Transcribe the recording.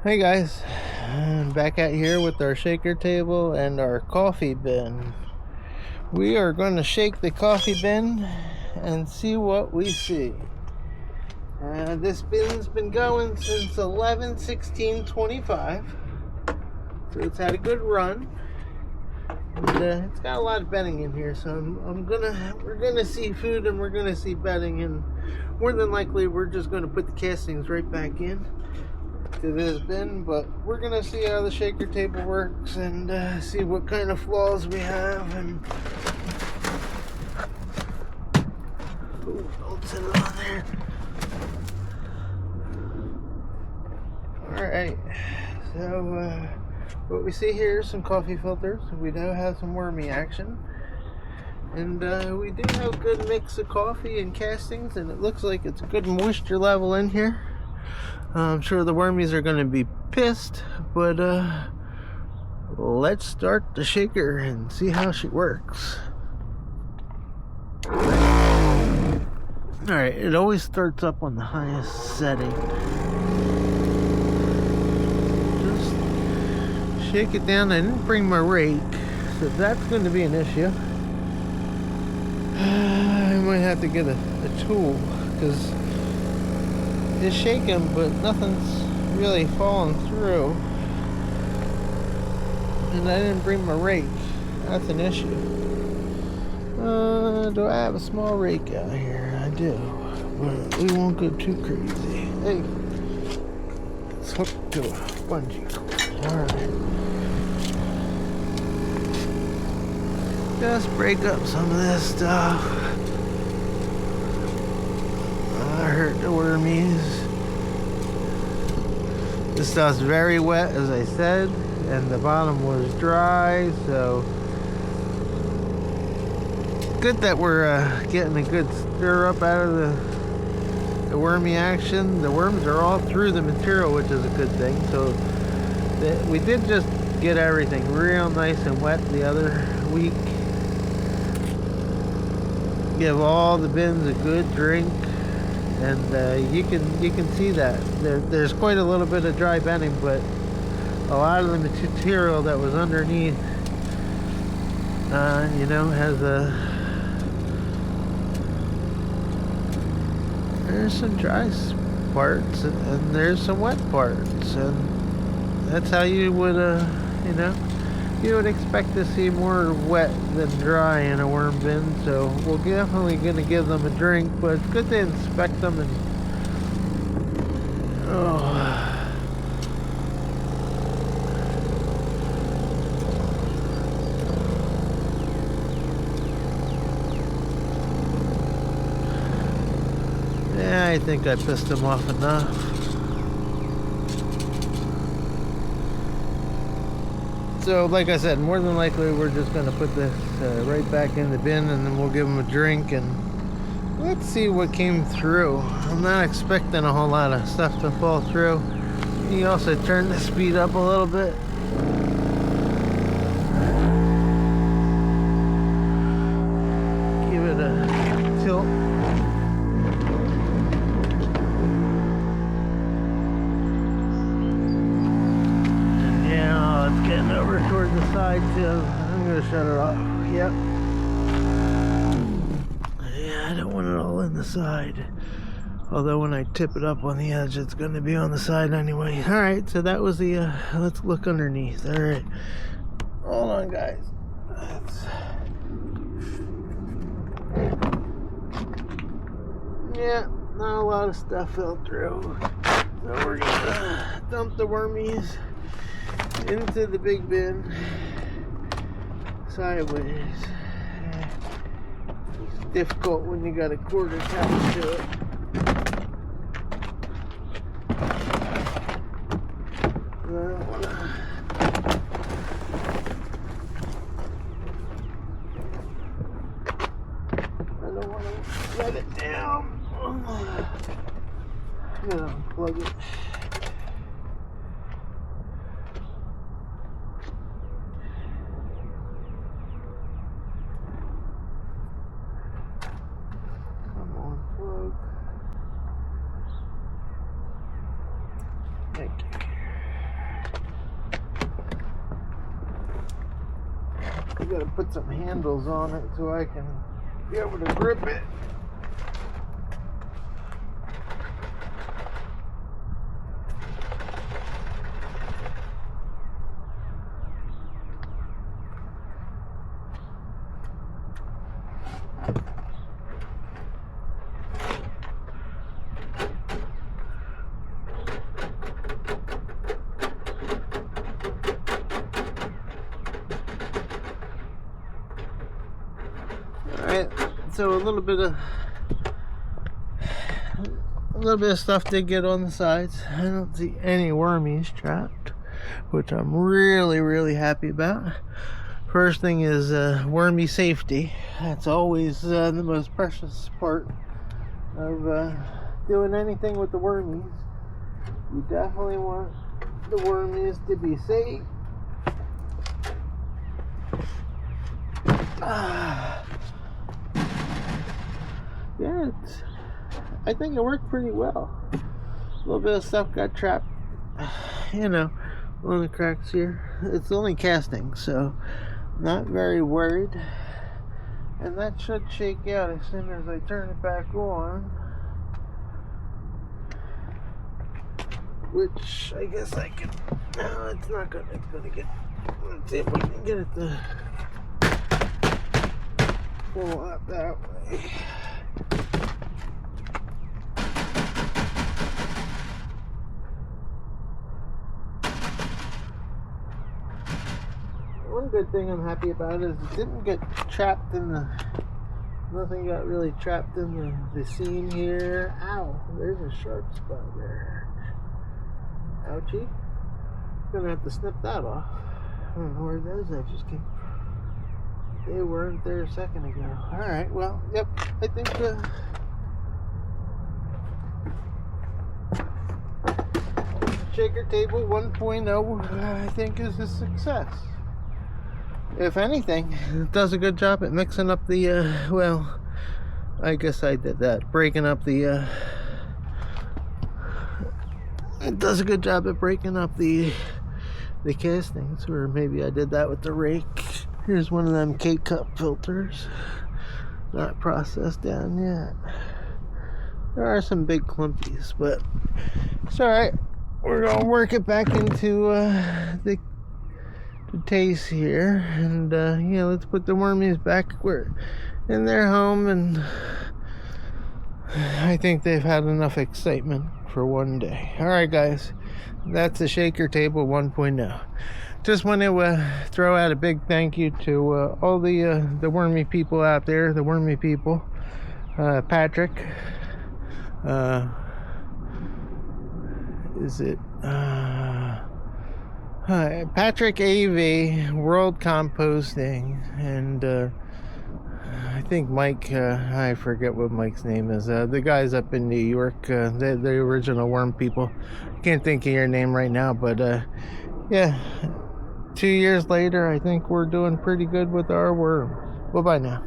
Hey guys, I'm back out here with our shaker table and our coffee bin. We are going to shake the coffee bin and see what we see. This bin's been going since 11/16/25, so it's had a good run. And it's got a lot of bedding in here, so we're gonna see food and we're gonna see bedding, and more than likely we're just gonna put the castings right back in to this bin, but we're gonna see how the shaker table works and see what kind of flaws we have. And don't set it on there. Alright, so what we see here is some coffee filters. We do have some wormy action, and we do have a good mix of coffee and castings, and it looks like it's a good moisture level in here. I'm sure the wormies are going to be pissed, but let's start the shaker and see how she works. Alright, it always starts up on the highest setting. Just shake it down. I didn't bring my rake, so that's going to be an issue. I might have to get a tool, because it's shaking, but nothing's really falling through. And I didn't bring my rake. That's an issue. Do I have a small rake out here? I do. But we won't go too crazy. Hey, it's hooked to a bungee cord. Alright. Just break up some of this stuff. I hurt the wormies. This stuff's very wet, as I said, and the bottom was dry, so good that we're getting a good stir up out of the wormy action. The worms are all through the material, which is a good thing. So we did just get everything real nice and wet the other week. Give all the bins a good drink, and you can see that there's quite a little bit of dry bedding, but a lot of the material that was underneath, has there's some dry parts and there's some wet parts, and that's how you would you would expect to see more wet than dry in a worm bin. So we're definitely going to give them a drink, but it's good to inspect them. And yeah, I think I pissed them off enough. So, like I said, more than likely we're just going to put this right back in the bin, and then we'll give them a drink, and let's see what came through. I'm not expecting a whole lot of stuff to fall through. You also turn the speed up a little bit. Give it a tilt. Getting over towards the side too. I'm gonna shut it off. Yep. Yeah, I don't want it all in the side. Although when I tip it up on the edge, it's gonna be on the side anyway. Alright, so that was the let's look underneath. Alright. Hold on, guys. Yeah, not a lot of stuff fell through. So we're gonna dump the wormies into the big bin sideways. It's difficult when you got a cord attached to it. I don't want to let it down. I'm gonna unplug it. Thank you. gotta put some handles on it so I can be able to grip it. Alright, so a little bit of stuff did get on the sides. I don't see any wormies trapped, which I'm really happy about. First thing is wormy safety. That's always the most precious part of doing anything with the wormies. You definitely want the wormies to be safe. Yeah, I think it worked pretty well. A little bit of stuff got trapped, you know, on the cracks here. It's only casting, so not very worried. And that should shake out as soon as I turn it back on. Which I guess I can. No, it's not gonna. It's gonna get. Let's see if we can get it to pull out that way. One good thing I'm happy about is it didn't get trapped in the. Nothing got really trapped in the seam here. Ow! There's a sharp spot there. Ouchie. Gonna have to snip that off. I don't know where those edges came. They weren't there a second ago. Alright, well, yep. I think Shaker Table 1.0 I think is a success. If anything, it does a good job at mixing up the, well, I guess I did that. Breaking up the, it does a good job at breaking up the castings, or maybe I did that with the rake. Here's one of them K-cup filters. Not processed down yet. There are some big clumpies, but it's alright. We're gonna work it back into the taste here, and yeah, let's put the wormies back where in their home, and I think they've had enough excitement for one day. Alright guys, that's the Shaker Table 1.0. Just want to throw out a big thank you to all the wormy people out there, the wormy people. Patrick, is it Patrick AV, World Composting, and I think Mike, I forget what Mike's name is, the guys up in New York, the original worm people. Can't think of your name right now, but yeah, 2 years later I think we're doing pretty good with our worms. Bye bye now.